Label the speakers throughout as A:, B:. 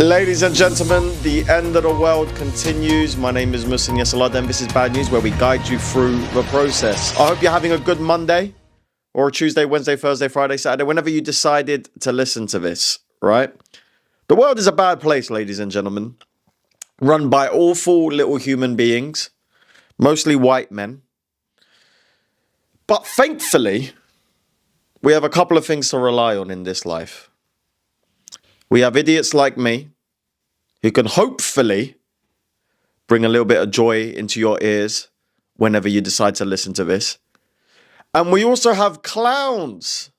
A: Ladies and gentlemen, the end of the world continues. My name is Muhsin Yesilada and this is Bad News, where we guide you through the process. I hope you're having a good Monday or Tuesday, Wednesday, Thursday, Friday, Saturday, whenever you decided to listen to this, right? The world is a bad place, ladies and gentlemen, run by awful little human beings, mostly white men. But thankfully, we have a couple of things to rely on in this life. We have idiots like me who can hopefully bring a little bit of joy into your ears whenever you decide to listen to this. And we also have clowns.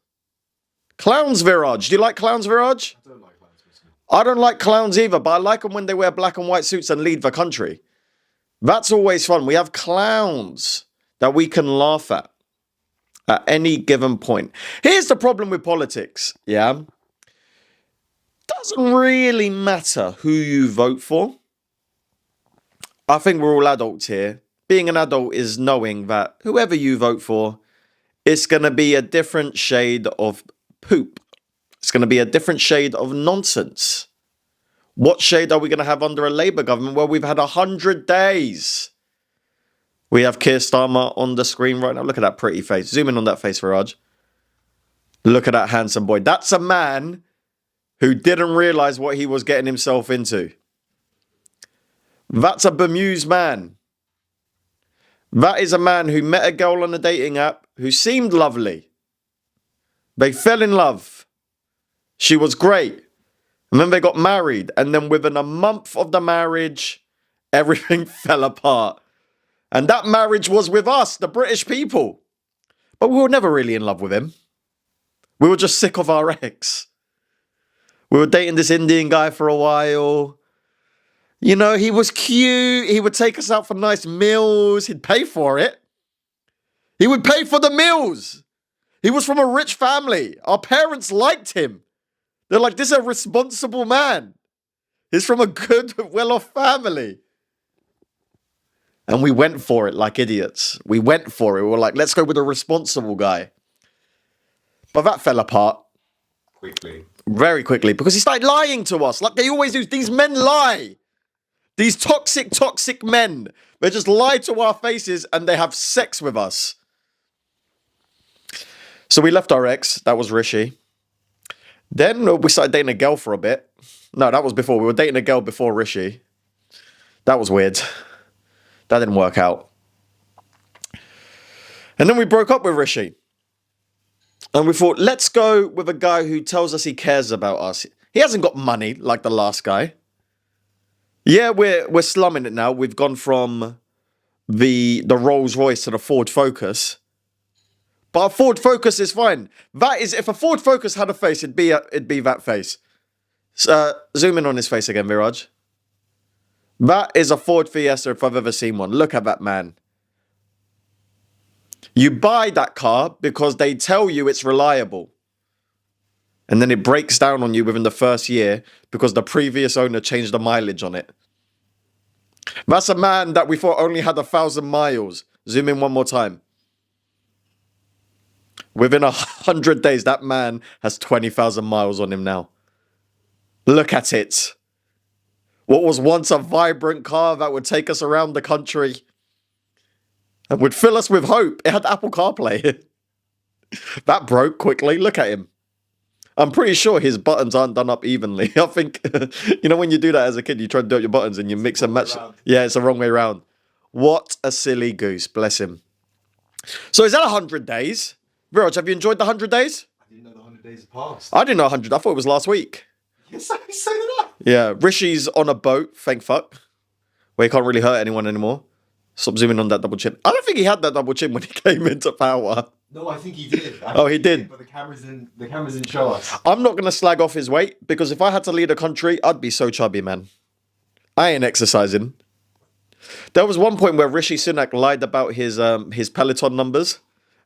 A: Clowns, Viraj. Do you like clowns, Viraj?
B: I don't like clowns.
A: I don't like clowns either, but I like them when they wear black and white suits and lead the country. That's always fun. We have clowns that we can laugh at any given point. Here's the problem with politics, yeah? Doesn't really matter who you vote for. I think we're all adults here. Being an adult is knowing that whoever you vote for, it's going to be a different shade of poop. It's going to be a different shade of nonsense. What shade are we going to have under a Labour government? Well, we've had 100 days. We have Keir Starmer on the screen right now. Look at that pretty face. Zoom in on that face, Viraj. Look at that handsome boy. That's a man who didn't realise what he was getting himself into. That's a bemused man. That is a man who met a girl on a dating app who seemed lovely. They fell in love. She was great. And then they got married. And then within a month of the marriage, everything fell apart. And that marriage was with us, the British people. But we were never really in love with him. We were just sick of our ex. We were dating this Indian guy for a while. You know, he was cute. He would take us out for nice meals. He'd pay for it. He would pay for the meals. He was from a rich family. Our parents liked him. They're like, this is a responsible man. He's from a good, well-off family. And we went for it like idiots. We went for it. We were like, let's go with a responsible guy. But that fell apart.
B: Quickly.
A: Very quickly, because he started lying to us like they always do. These men lie. These toxic men. They just lie to our faces and they have sex with us. So we left our ex. That was Rishi. Then we started dating a girl for a bit. No, that was before. We were dating a girl before Rishi. That was weird. That didn't work out. And then we broke up with Rishi. And we thought, let's go with a guy who tells us he cares about us. He hasn't got money like the last guy. Yeah, we're slumming it now. We've gone from the Rolls Royce to the Ford Focus. But a Ford Focus is fine. That is, if a Ford Focus had a face, it'd be that face. Zoom in on his face again, Viraj. That is a Ford Fiesta if I've ever seen one. Look at that man. You buy that car because they tell you it's reliable. And then it breaks down on you within the first year because the previous owner changed the mileage on it. That's a man that we thought only had 1,000 miles. Zoom in one more time. Within 100 days, that man has 20,000 miles on him now. Look at it. What was once a vibrant car that would take us around the country and would fill us with hope. It had Apple CarPlay. That broke quickly. Look at him. I'm pretty sure his buttons aren't done up evenly. I think, you know, when you do that as a kid, you try to do up your buttons and you mix and match. Yeah, it's the wrong way around. What a silly goose. Bless him. So is that 100 days? Viraj, have you enjoyed the 100 days?
B: I didn't know the 100 days had passed.
A: I didn't know 100. I thought it was last week.
B: Yes, so did I.
A: Yeah, Rishi's on a boat, thank fuck, where he can't really hurt anyone anymore. Stop zooming on that double chin. I don't think he had that double chin when he came into power.
B: No, I think he did.
A: Oh, he did.
B: But the cameras didn't show us.
A: I'm not going to slag off his weight because if I had to lead a country, I'd be so chubby, man. I ain't exercising. There was one point where Rishi Sunak lied about his Peloton numbers.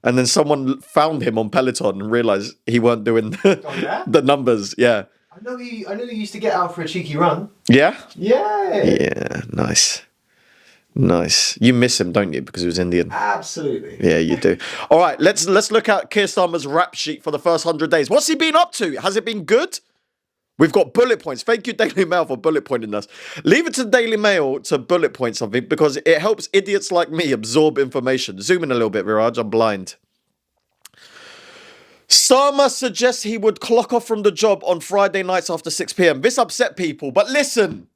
A: And then someone found him on Peloton and realised he weren't doing the numbers. Yeah.
B: I know he used to get out for a cheeky run.
A: Yeah?
B: Yeah.
A: Yeah, nice. Nice. You miss him, don't you? Because he was Indian.
B: Absolutely.
A: Yeah, you do. All right, let's look at Keir Starmer's rap sheet for the first 100 days. What's he been up to? Has it been good? We've got bullet points. Thank you, Daily Mail, for bullet pointing us. Leave it to Daily Mail to bullet point something because it helps idiots like me absorb information. Zoom in a little bit, Viraj. I'm blind. Starmer suggests he would clock off from the job on Friday nights after 6 p.m. This upset people, but listen.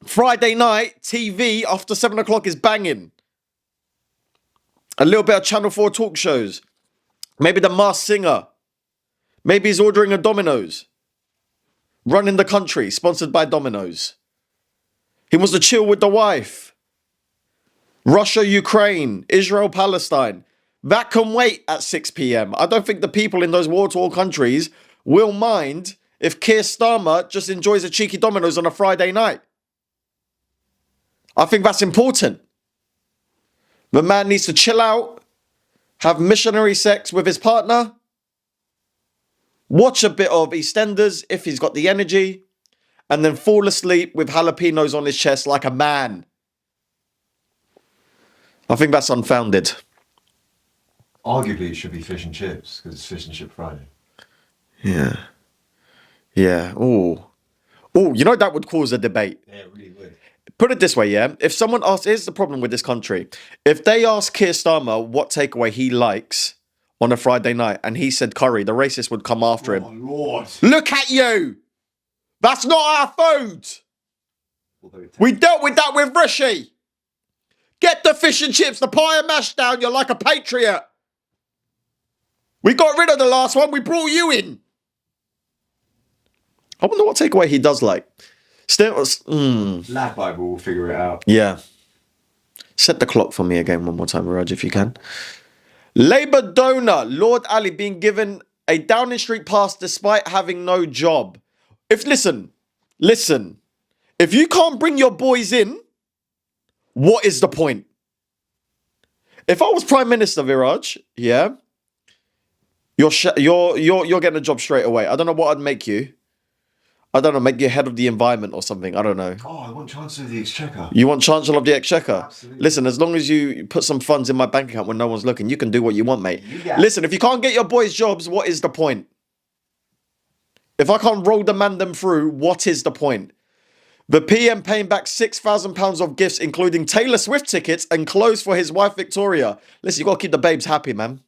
A: Friday night, TV after 7 o'clock is banging. A little bit of Channel 4 talk shows. Maybe The Masked Singer. Maybe he's ordering a Domino's. Running the country, sponsored by Domino's. He wants to chill with the wife. Russia, Ukraine, Israel, Palestine. That can wait at 6 p.m. I don't think the people in those war-torn countries will mind if Keir Starmer just enjoys a cheeky Domino's on a Friday night. I think that's important. The man needs to chill out, have missionary sex with his partner, watch a bit of EastEnders if he's got the energy, and then fall asleep with jalapenos on his chest like a man. I think that's unfounded.
B: Arguably, it should be fish and chips because it's Fish and Chip Friday.
A: Yeah. Yeah. Oh, you know that would cause a debate.
B: Yeah, it really would.
A: Put it this way, yeah? If someone asks, here's the problem with this country. If they ask Keir Starmer what takeaway he likes on a Friday night and he said curry, the racist would come after him.
B: Oh, Lord.
A: Look at you! That's not our food! We dealt with that with Rishi. Get the fish and chips, the pie and mash down, you're like a patriot. We got rid of the last one, we brought you in. I wonder what takeaway he does like. Still,
B: Lad Bible will figure it out.
A: yeah. Set the clock for me again one more time, Raj, if you can. Labour donor Lord Ali being given a Downing Street pass despite having no job. Listen. If you can't bring your boys in, what is the point? If I was Prime Minister, Viraj, yeah, you're getting a job straight away. I don't know what I'd make you. I don't know, make you head of the environment or something. I don't know.
B: Oh, I want Chancellor of the Exchequer.
A: You want Chancellor of the Exchequer?
B: Absolutely.
A: Listen, as long as you put some funds in my bank account when no one's looking, you can do what you want, mate. Listen, if you can't get your boys jobs, what is the point? If I can't roll demand them through, what is the point? The PM paying back £6,000 of gifts, including Taylor Swift tickets and clothes for his wife, Victoria. Listen, you got to keep the babes happy, man.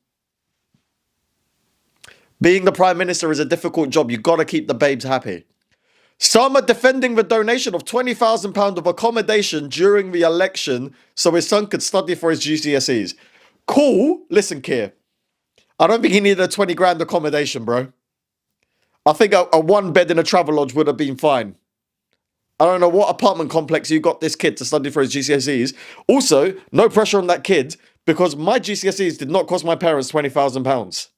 A: Being the Prime Minister is a difficult job. You got to keep the babes happy. Starmer defending the donation of £20,000 of accommodation during the election so his son could study for his GCSEs. Cool. Listen, Keir. I don't think he needed a 20 grand accommodation, bro. I think a one bed in a travel lodge would have been fine. I don't know what apartment complex you got this kid to study for his GCSEs. Also, no pressure on that kid because my GCSEs did not cost my parents £20,000.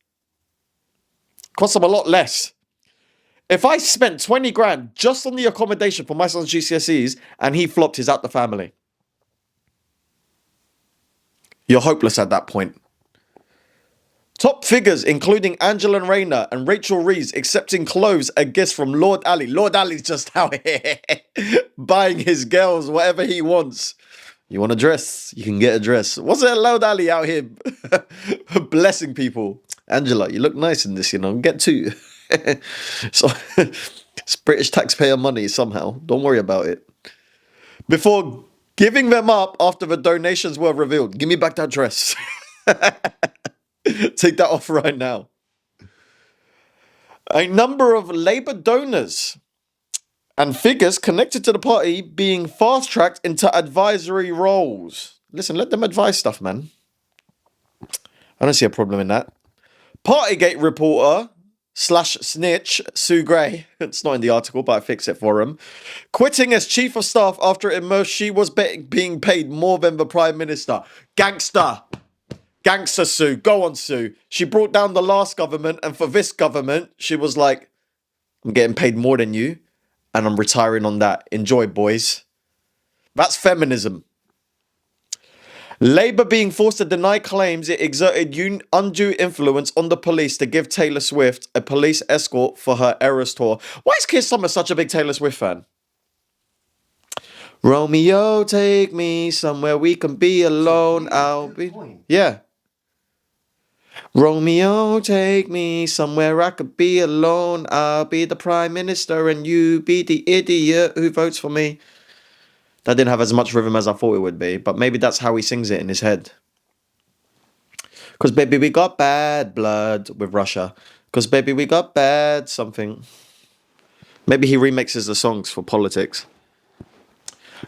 A: Cost them a lot less. If I spent 20 grand just on the accommodation for my son's GCSEs and he flopped, he's out the family. You're hopeless at that point. Top figures, including Angela Rayner and Rachel Reeves, accepting clothes and gifts from Lord Ali. Lord Ali's just out here buying his girls whatever he wants. You want a dress? You can get a dress. What's it, Lord Ali out here blessing people? Angela, you look nice in this, get two. So it's British taxpayer money somehow. Don't worry about it. Before giving them up after the donations were revealed. Give me back that dress. Take that off right now. A number of Labour donors and figures connected to the party being fast-tracked into advisory roles. Listen, let them advise stuff, man. I don't see a problem in that. Partygate reporter / snitch Sue Gray, it's not in the article, but I fixed it for him, quitting as chief of staff after it emerged she was being paid more than the Prime Minister. Gangster Sue. Go on, Sue. She brought down the last government, and for this government, she was like, I'm getting paid more than you, and I'm retiring on that. Enjoy, boys. That's feminism. Labour being forced to deny claims it exerted undue influence on the police to give Taylor Swift a police escort for her Eras tour. Why is Keir Starmer such a big Taylor Swift fan? Romeo, take me somewhere we can be alone. I'll be... Yeah. Romeo, take me somewhere I could be alone. I'll be the prime minister and you be the idiot who votes for me. That didn't have as much rhythm as I thought it would be, but maybe that's how he sings it in his head. Because baby, we got bad blood with Russia. Because baby, we got bad something. Maybe he remixes the songs for politics.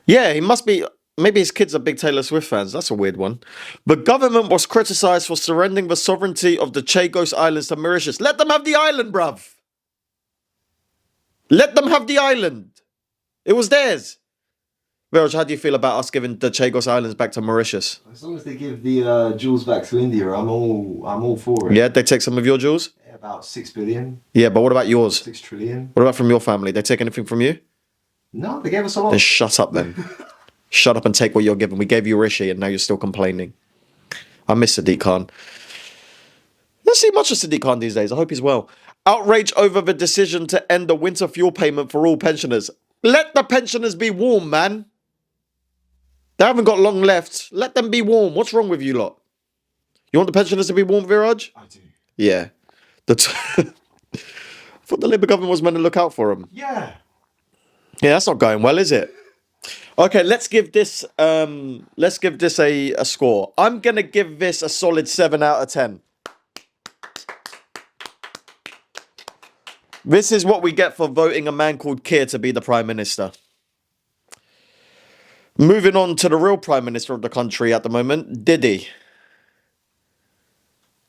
A: Yeah, he must be. Maybe his kids are big Taylor Swift fans. That's a weird one. The government was criticised for surrendering the sovereignty of the Chagos Islands to Mauritius. Let them have the island, bruv. Let them have the island. It was theirs. Viraj, how do you feel about us giving the Chagos Islands back to Mauritius?
B: As long as they give the jewels back to India, I'm all for it.
A: Yeah, they take some of your jewels?
B: Yeah, about 6 billion.
A: Yeah, but what about yours?
B: 6 trillion.
A: What about from your family? They take anything from you?
B: No, they gave us a lot.
A: Then shut up then. Shut up and take what you're given. We gave you Rishi and now you're still complaining. I miss Sadiq Khan. I don't see much of Sadiq Khan these days. I hope he's well. Outrage over the decision to end the winter fuel payment for all pensioners. Let the pensioners be warm, man. They haven't got long left. Let them be warm. What's wrong with you lot? You want the pensioners to be warm, Viraj?
B: I do.
A: Yeah. I thought the Labour government was meant to look out for them.
B: Yeah.
A: Yeah, that's not going well, is it? Okay, let's give this a score. I'm gonna give this a solid 7 out of 10. This is what we get for voting a man called Keir to be the Prime Minister. Moving on to the real Prime Minister of the country at the moment, Diddy.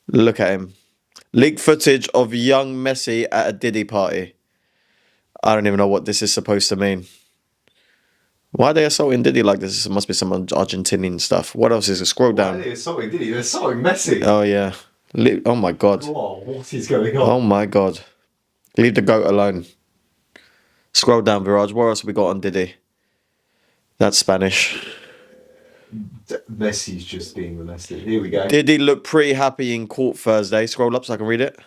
A: Look at him. Leaked footage of young Messi at a Diddy party. I don't even know what this is supposed to mean. Why are they assaulting Diddy like this? It must be some Argentinian stuff. What else is it? Scroll down.
B: Why are they assaulting Diddy? They're assaulting Messi.
A: Oh, yeah. Oh, my God.
B: Whoa, what is going on?
A: Oh, my God. Leave the goat alone. Scroll down, Viraj. What else have we got on Diddy? That's Spanish.
B: Messi's just being molested. Here we go.
A: Diddy looked pretty happy in court Thursday. Scroll up so I can read it.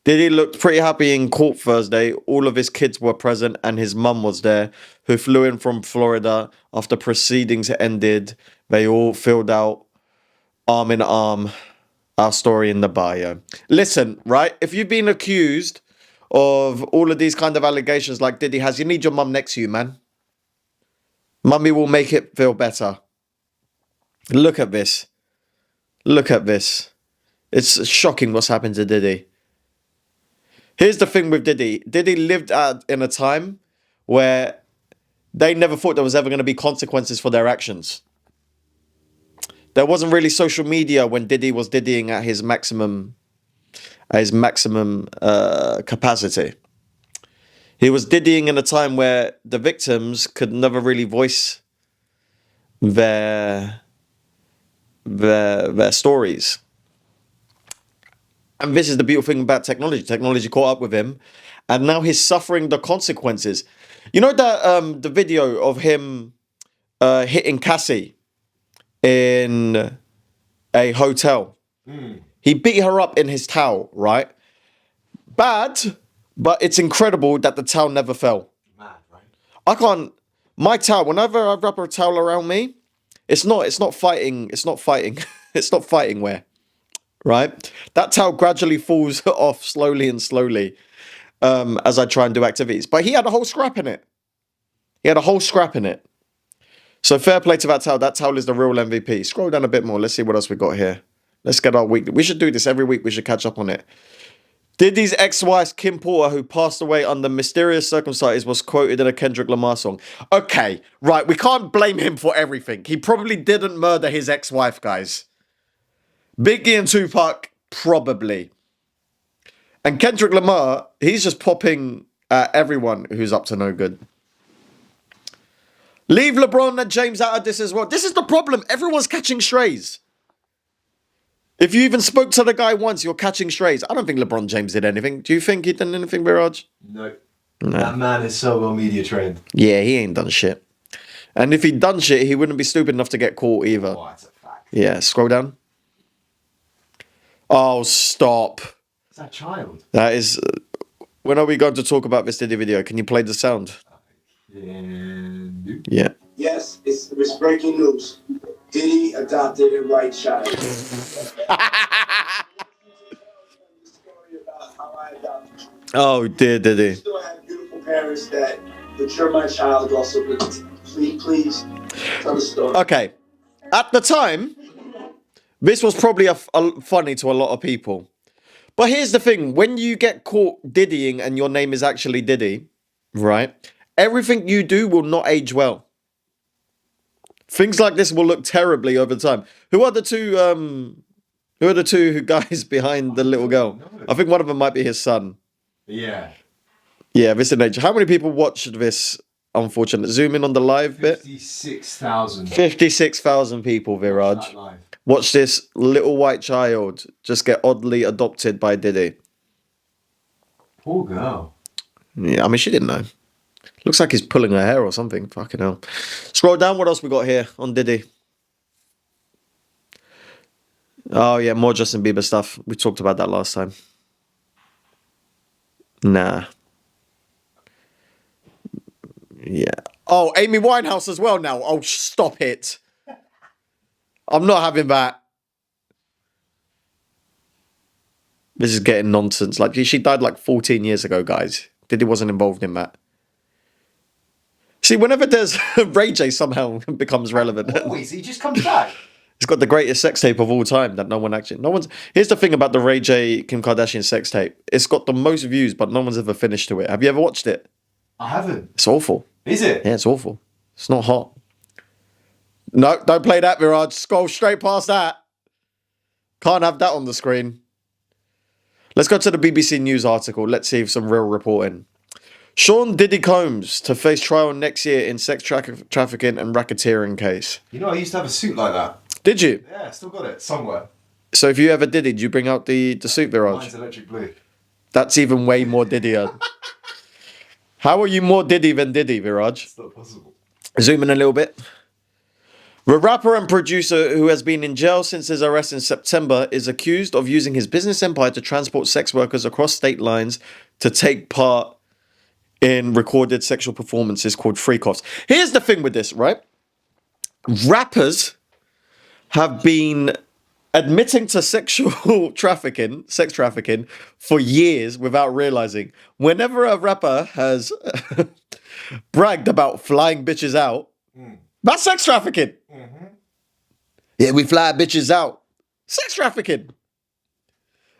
A: Diddy looked pretty happy in court Thursday. All of his kids were present and his mum was there, who flew in from Florida after proceedings ended. They all filled out arm in arm our story in the bio. Listen, right? If you've been accused of all of these kind of allegations like Diddy has, you need your mum next to you, man. Mummy will make it feel better. Look at this. Look at this. It's shocking what's happened to Diddy. Here's the thing with Diddy. Diddy lived in a time where they never thought there was ever going to be consequences for their actions. There wasn't really social media when Diddy was Diddying at his maximum capacity. He was Diddying in a time where the victims could never really voice their stories. And this is the beautiful thing about technology. Technology caught up with him, and now he's suffering the consequences. You know that the video of him hitting Cassie in a hotel? He beat her up in his towel, right? Bad, but it's incredible that the towel never fell.
B: Mad, right?
A: I can't. My towel. Whenever I wrap a towel around me, it's not fighting. It's not fighting. It's not fighting wear. Right? That towel gradually falls off slowly as I try and do activities. But he had a whole scrap in it. So fair play to that towel. That towel is the real MVP. Scroll down a bit more. Let's see what else we got here. Let's get our week. We should do this every week. We should catch up on it. Diddy's ex-wife, Kim Porter, who passed away under mysterious circumstances, was quoted in a Kendrick Lamar song. Okay, right. We can't blame him for everything. He probably didn't murder his ex-wife, guys. Biggie and Tupac, probably. And Kendrick Lamar, he's just popping at everyone who's up to no good. Leave LeBron and James out of this as well. This is the problem. Everyone's catching strays. If you even spoke to the guy once, you're catching strays. I don't think LeBron James did anything. Do you think he did anything, Viraj?
B: No. That man is so well media trained.
A: Yeah, he ain't done shit. And if he'd done shit, he wouldn't be stupid enough to get caught either.
B: Oh, that's a fact.
A: Yeah, scroll down. Oh, stop.
B: It's that child.
A: That is... when are we going to talk about this Diddy video? Can you play the sound? Yeah.
C: Yes, it's breaking news. Diddy adopted a white child.
A: Oh dear, did he?
C: Still have beautiful parents that, but you're my child also. Please tell the story.
A: Okay. At the time, this was probably funny to a lot of people. But here's the thing. When you get caught diddying and your name is actually Diddy, right? Everything you do will not age well. Things like this will look terribly over time. Who are the two guys behind the little girl? I think one of them might be his son.
B: Yeah.
A: Yeah, this in age. How many people watched this? Unfortunately, zoom in on the live bit.
B: 56,000.
A: 56,000 people, Viraj. Watch this little white child just get oddly adopted by Diddy.
B: Poor girl.
A: Yeah, I mean, she didn't know. Looks like he's pulling her hair or something. Fucking hell. Scroll down. What else we got here on Diddy? Oh, yeah, more Justin Bieber stuff. We talked about that last time. Nah. Yeah. Oh, Amy Winehouse as well now. Oh, stop it. I'm not having that. This is getting nonsense. Like, she died like 14 years ago, guys. Diddy wasn't involved in that. See, whenever there's Ray J somehow becomes relevant.
B: Always, he just comes back.
A: He's got the greatest sex tape of all time that no one's. Here's the thing about the Ray J Kim Kardashian sex tape. It's got the most views, but no one's ever finished to it. Have you ever watched it?
B: I haven't.
A: It's awful.
B: Is it?
A: Yeah, it's awful. It's not hot. No, don't play that, Mirage. Scroll straight past that. Can't have that on the screen. Let's go to the BBC News article. Let's see if some real reporting. Sean Diddy Combs to face trial next year in sex trafficking and racketeering case.
B: You know, I used to have a suit like that.
A: Did you?
B: Yeah, still got it somewhere.
A: So if you ever did you bring out the suit, Viraj?
B: Mine's electric blue.
A: That's even way more Diddy-er. How are you more Diddy than Diddy, Viraj?
B: It's not possible.
A: Zoom in a little bit. The rapper and producer who has been in jail since his arrest in September is accused of using his business empire to transport sex workers across state lines to take part in recorded sexual performances called freak-offs. Here's the thing with this, right? Rappers have been admitting to sex trafficking for years without realizing. Whenever a rapper has bragged about flying bitches out, that's sex trafficking. Mm-hmm. Yeah, we fly bitches out. Sex trafficking.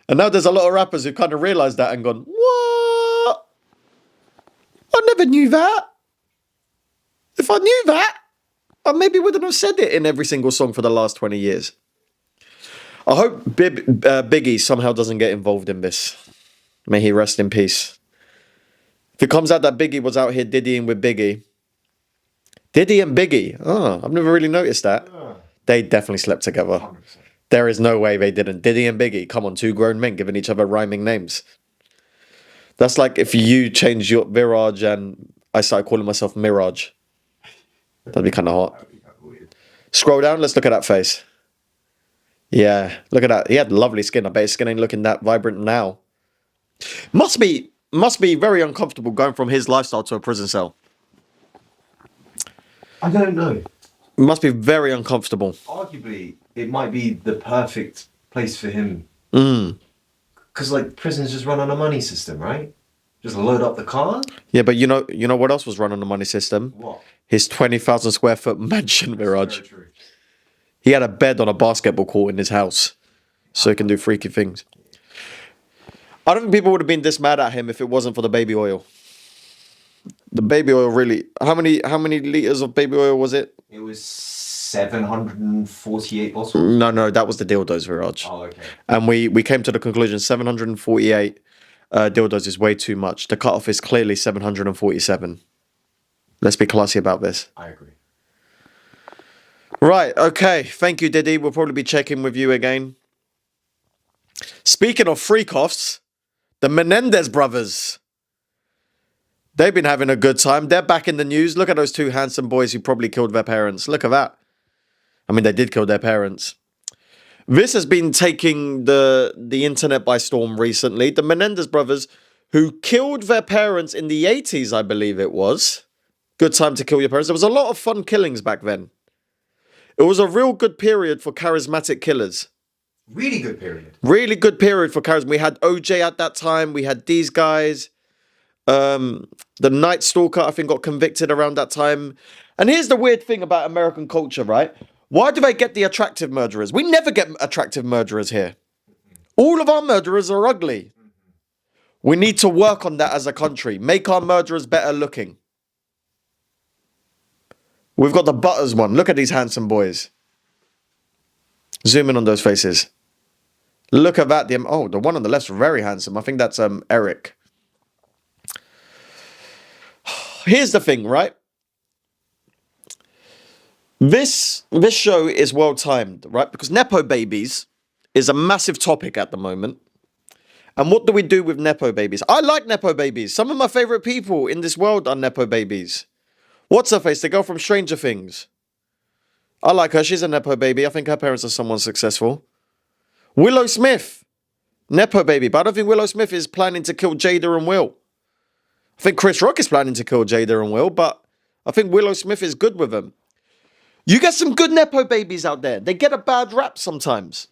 A: And now there's a lot of rappers who kind of realized that and gone, what? I never knew that. If I knew that, I maybe wouldn't have said it in every single song for the last 20 years. I hope Biggie somehow doesn't get involved in this. May he rest in peace. If it comes out that Biggie was out here diddying with Biggie. Diddy and Biggie. Oh, I've never really noticed that. They definitely slept together. 100%. There is no way they didn't. Diddy and Biggie. Come on, two grown men giving each other rhyming names. That's like if you change your Viraj and I started calling myself Mirage. That'd be kind of hot. Scroll down. Let's look at that face. Yeah, look at that. He had lovely skin. I bet his skin ain't looking that vibrant now. Must be very uncomfortable going from his lifestyle to a prison cell.
B: I don't know.
A: It must be very uncomfortable.
B: Arguably, it might be the perfect place for him. Because like prisons just run on a money system, right? Just load up the car.
A: Yeah, but you know what else was run on the money system?
B: What?
A: His 20,000 square foot mansion, Viraj. He had a bed on a basketball court in his house, so he can do freaky things. I don't think people would have been this mad at him if it wasn't for the baby oil. The baby oil really... How many liters of baby oil was it?
B: It was 748 bottles.
A: No, that was the dildos, Viraj.
B: Oh, okay.
A: And we came to the conclusion 748 dildos is way too much. The cutoff is clearly 747. Let's be classy about this.
B: I agree.
A: Right, okay. Thank you, Diddy. We'll probably be checking with you again. Speaking of freak-offs, the Menendez brothers. They've been having a good time. They're back in the news. Look at those two handsome boys who probably killed their parents. Look at that. I mean, they did kill their parents. This has been taking the internet by storm recently. The Menendez brothers, who killed their parents in the 80s, I believe it was. Good time to kill your parents. There was a lot of fun killings back then. It was a real good period for charismatic killers.
B: Really good period.
A: Really good period for charisma. We had OJ at that time. We had these guys. The Night Stalker, I think, got convicted around that time. And here's the weird thing about American culture, right? Why do they get the attractive murderers? We never get attractive murderers here. All of our murderers are ugly. We need to work on that as a country. Make our murderers better looking. We've got the Butters one. Look at these handsome boys. Zoom in on those faces. Look at that. The one on the left's very handsome. I think that's Eric. Here's the thing, right? This show is well timed, right? Because Nepo babies is a massive topic at the moment. And what do we do with Nepo babies? I like Nepo babies. Some of my favorite people in this world are Nepo babies. What's her face? The girl from Stranger Things. I like her. She's a Nepo baby. I think her parents are someone successful. Willow Smith. Nepo baby. But I don't think Willow Smith is planning to kill Jada and Will. I think Chris Rock is planning to kill Jada and Will, but I think Willow Smith is good with them. You get some good Nepo babies out there. They get a bad rap sometimes.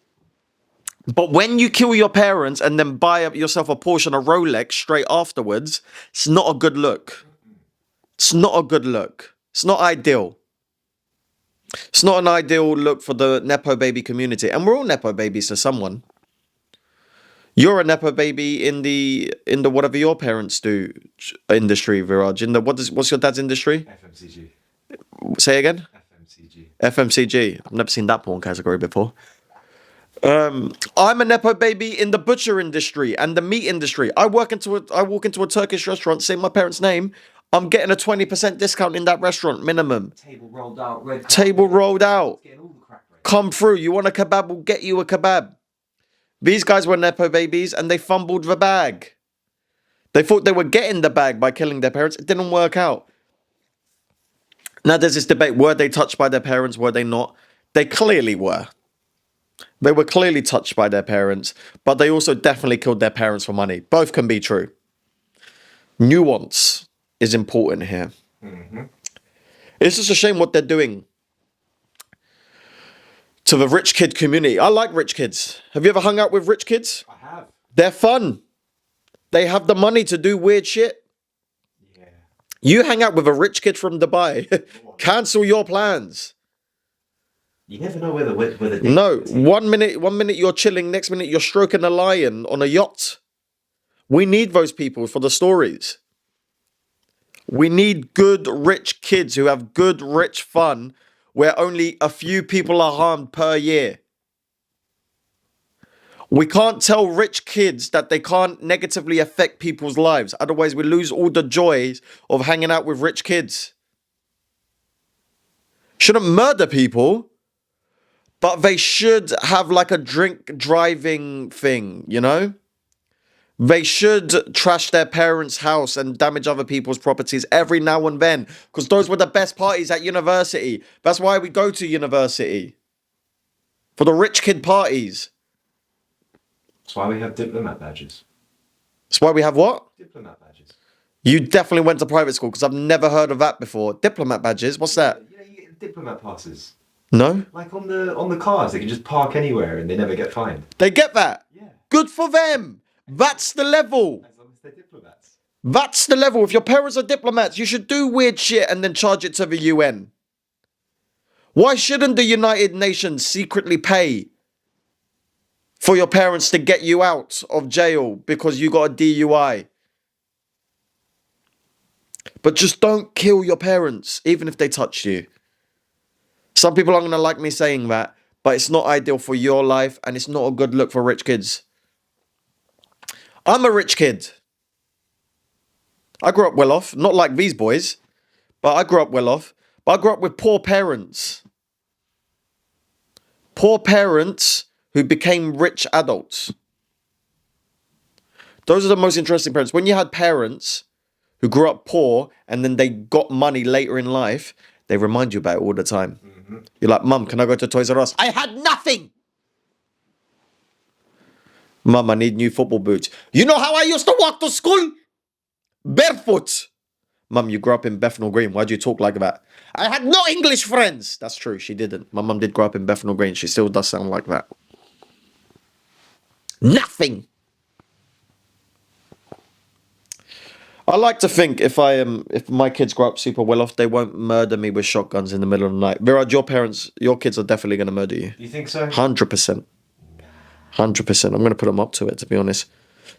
A: But when you kill your parents and then buy yourself a Porsche and a Rolex straight afterwards, it's not a good look. It's not a good look. It's not ideal. It's not an ideal look for the Nepo baby community. And we're all Nepo babies to someone. You're a Nepo baby in the whatever your parents do industry, Viraj. What's your dad's industry?
B: FMCG.
A: Say again?
B: FMCG.
A: FMCG. I've never seen that porn category before. I'm a Nepo baby in the butcher industry and the meat industry. I walk into a Turkish restaurant, say my parents' name, I'm getting a 20% discount in that restaurant, minimum.
B: Table rolled out, red.
A: Table rolled out.
B: Getting all the crack bread.
A: Come through. You want a kebab? We'll get you a kebab. These guys were Nepo babies and they fumbled the bag. They thought they were getting the bag by killing their parents. It didn't work out. Now there's this debate. Were they touched by their parents? Were they not? They clearly were. They were clearly touched by their parents, but they also definitely killed their parents for money. Both can be true. Nuance is important here. Mm-hmm. It's just a shame what they're doing to the rich kid community. I like rich kids. Have you ever hung out with rich kids?
B: I have.
A: They're fun. They have the money to do weird shit.
B: Yeah.
A: You hang out with a rich kid from Dubai, cancel your plans.
B: You never know where the
A: No, one minute you're chilling, next minute you're stroking a lion on a yacht. We need those people for the stories. We need good rich kids who have good rich fun where only a few people are harmed per year. We can't tell rich kids that they can't negatively affect people's lives. Otherwise, we lose all the joys of hanging out with rich kids. Shouldn't murder people, but they should have like a drink driving thing, you know? They should trash their parents' house and damage other people's properties every now and then, because those were the best parties at university. That's why we go to university. For the rich kid parties.
B: That's why we have diplomat badges.
A: That's why we have what?
B: Diplomat badges.
A: You definitely went to private school, because I've never heard of that before. Diplomat badges? What's that?
B: Yeah, you get diplomat passes.
A: No?
B: Like on the cars, they can just park anywhere and they never get fined.
A: They get that?
B: Yeah.
A: Good for them. That's the level.
B: As long as they're diplomats.
A: That's the level. If your parents are diplomats, you should do weird shit and then charge it to the UN. Why shouldn't the United Nations secretly pay for your parents to get you out of jail because you got a DUI? But just don't kill your parents, even if they touched you. Some people aren't going to like me saying that, but it's not ideal for your life and it's not a good look for rich kids. I'm a rich kid. I grew up well off, not like these boys, but I grew up well off. But I grew up with poor parents. Poor parents who became rich adults. Those are the most interesting parents. When you had parents who grew up poor and then they got money later in life, they remind you about it all the time. Mm-hmm. You're like, Mum, can I go to Toys R Us? I had nothing. Mum, I need new football boots. You know how I used to walk to school? Barefoot. Mum, you grew up in Bethnal Green. Why do you talk like that? I had no English friends. That's true. She didn't. My mum did grow up in Bethnal Green. She still does sound like that. Nothing. I like to think if my kids grow up super well off, they won't murder me with shotguns in the middle of the night. Viraj, your kids are definitely going to murder you.
B: You think so?
A: 100%. 100%. I'm going to put them up to it, to be honest.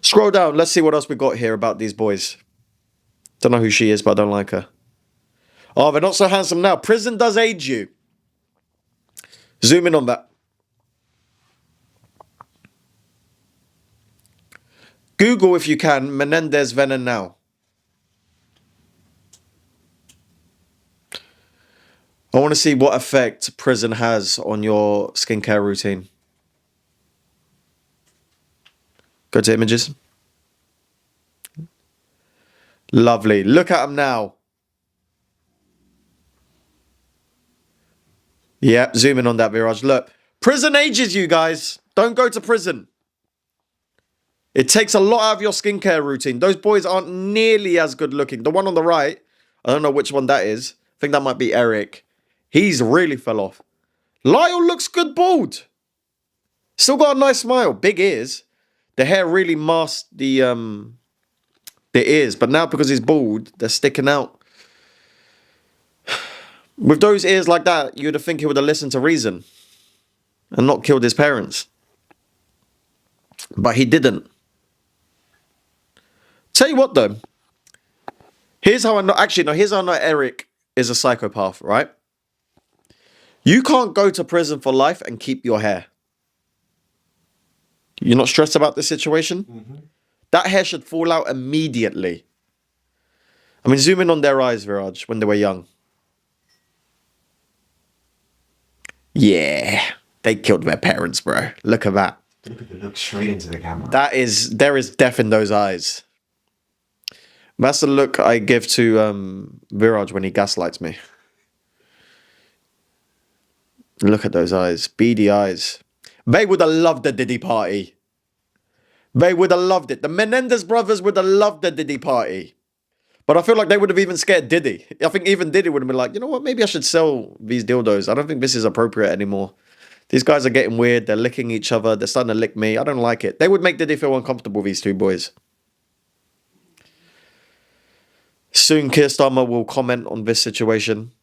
A: Scroll down. Let's see what else we got here about these boys. Don't know who she is, but I don't like her. Oh, they're not so handsome now. Prison does age you. Zoom in on that. Google, if you can, Menendez Venom now. I want to see what effect prison has on your skincare routine. Go to images. Lovely. Look at them now. Yep, zoom in on that, Viraj. Look, prison ages you guys. Don't go to prison. It takes a lot out of your skincare routine. Those boys aren't nearly as good looking. The one on the right, I don't know which one that is. I think that might be Eric. He's really fell off. Lyle looks good bald. Still got a nice smile. Big ears. The hair really masked the ears. But now because he's bald, they're sticking out. With those ears like that, you'd have think he would have listened to reason. And not killed his parents. But he didn't. Tell you what though. Here's how I know. Actually, no, here's how I know Eric is a psychopath, right? You can't go to prison for life and keep your hair. You're not stressed about this situation? Mm-hmm. That hair should fall out immediately. I mean, zoom in on their eyes, Viraj, when they were young. Yeah, they killed their parents, bro. Look at that.
B: Look straight into the camera.
A: There is death in those eyes. That's the look I give to Viraj when he gaslights me. Look at those eyes. Beady eyes. They would have loved the Diddy party. They would have loved it. The Menendez brothers would have loved the Diddy party. But I feel like they would have even scared Diddy. I think even Diddy would have been like, you know what, maybe I should sell these dildos. I don't think this is appropriate anymore. These guys are getting weird. They're licking each other. They're starting to lick me. I don't like it. They would make Diddy feel uncomfortable, these two boys. Soon Keir Starmer will comment on this situation.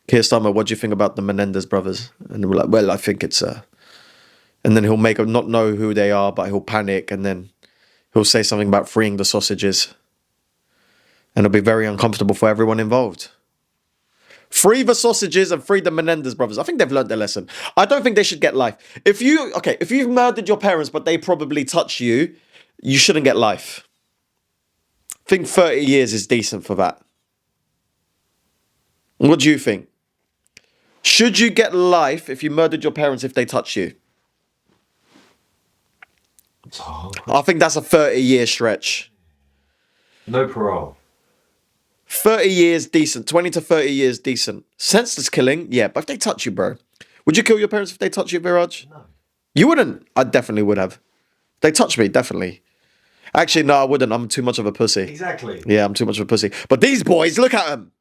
A: Keir Starmer, what do you think about the Menendez brothers? And we're like, well, I think it's and then he'll make them not know who they are, but he'll panic, and then he'll say something about freeing the sausages. And it'll be very uncomfortable for everyone involved. Free the sausages and free the Menendez brothers. I think they've learned their lesson. I don't think they should get life. If you've murdered your parents, but they probably touch you, you shouldn't get life. I think 30 years is decent for that. What do you think? Should you get life if you murdered your parents if they touch you? I think that's a 30-year stretch.
B: No parole.
A: 30 years, decent. 20 to 30 years, decent. Senseless killing, yeah, but if they touch you, bro. Would you kill your parents if they touch you, Viraj?
B: No.
A: You wouldn't? I definitely would have. If they touch me, definitely. Actually, no, I wouldn't. I'm too much of a pussy.
B: Exactly.
A: Yeah, I'm too much of a pussy. But these boys, look at them.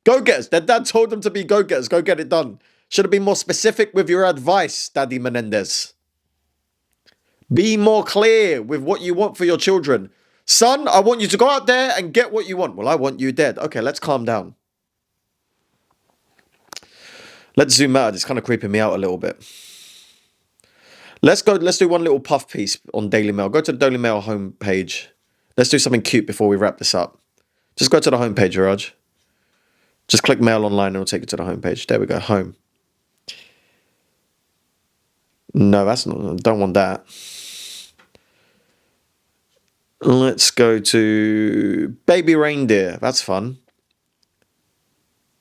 A: Go-getters. Their dad told them to be go-getters. Go get it done. Should have been more specific with your advice, Daddy Menendez. Be more clear with what you want for your children. Son, I want you to go out there and get what you want. Well, I want you dead. Okay, let's calm down. Let's zoom out. It's kind of creeping me out a little bit. Let's do one little puff piece on Daily Mail. Go to the Daily Mail homepage. Let's do something cute before we wrap this up. Just go to the homepage, Raj. Just click Mail Online and it'll take you to the homepage. There we go, home. No, that's not, don't want that. Let's go to Baby Reindeer. That's fun.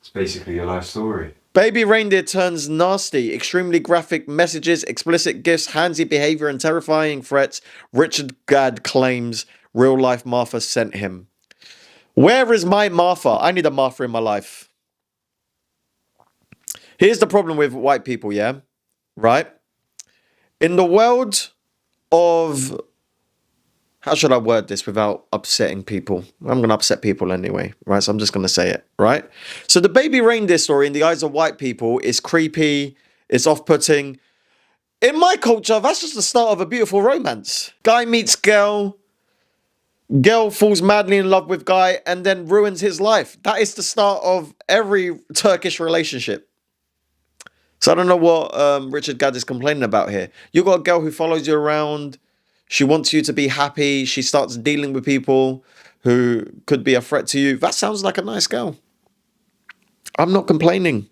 B: It's basically your life story.
A: Baby Reindeer turns nasty. Extremely graphic messages, explicit gifts, handsy behavior, and terrifying threats. Richard Gadd claims real-life Martha sent him. Where is my Martha? I need a Martha in my life. Here's the problem with white people, yeah? Right? In the world of... How should I word this without upsetting people? I'm going to upset people anyway, right? So I'm just going to say it, right? So the baby reindeer story in the eyes of white people is creepy, it's off-putting. In my culture, that's just the start of a beautiful romance. Guy meets girl, girl falls madly in love with guy, and then ruins his life. That is the start of every Turkish relationship. So I don't know what Richard Gadd is complaining about here. You got a girl who follows you around. She wants you to be happy. She starts dealing with people who could be a threat to you. That sounds like a nice girl. I'm not complaining.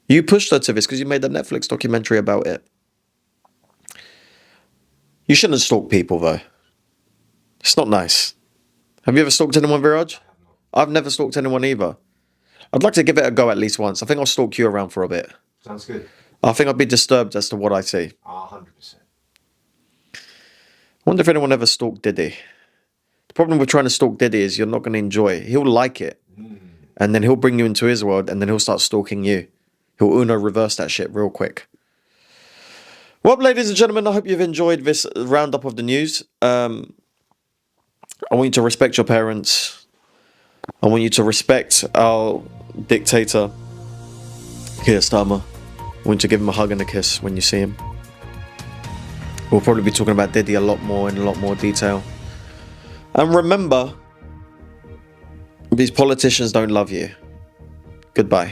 A: You pushed her to this because you made a Netflix documentary about it. You shouldn't stalk people, though. It's not nice. Have you ever stalked anyone, Viraj? I've never stalked anyone either. I'd like to give it a go at least once. I think I'll stalk you around for a bit.
B: Sounds good.
A: I think I'd be disturbed as to what I see.
B: 100%.
A: I wonder if anyone ever stalked Diddy. The problem with trying to stalk Diddy is you're not going to enjoy it. He'll like it. And then he'll bring you into his world and then he'll start stalking you. He'll Uno reverse that shit real quick. Well, ladies and gentlemen, I hope you've enjoyed this roundup of the news. I want you to respect your parents. I want you to respect our dictator, Keir Starmer. I want you to give him a hug and a kiss when you see him. We'll probably be talking about Diddy a lot more in a lot more detail. And remember, these politicians don't love you. Goodbye.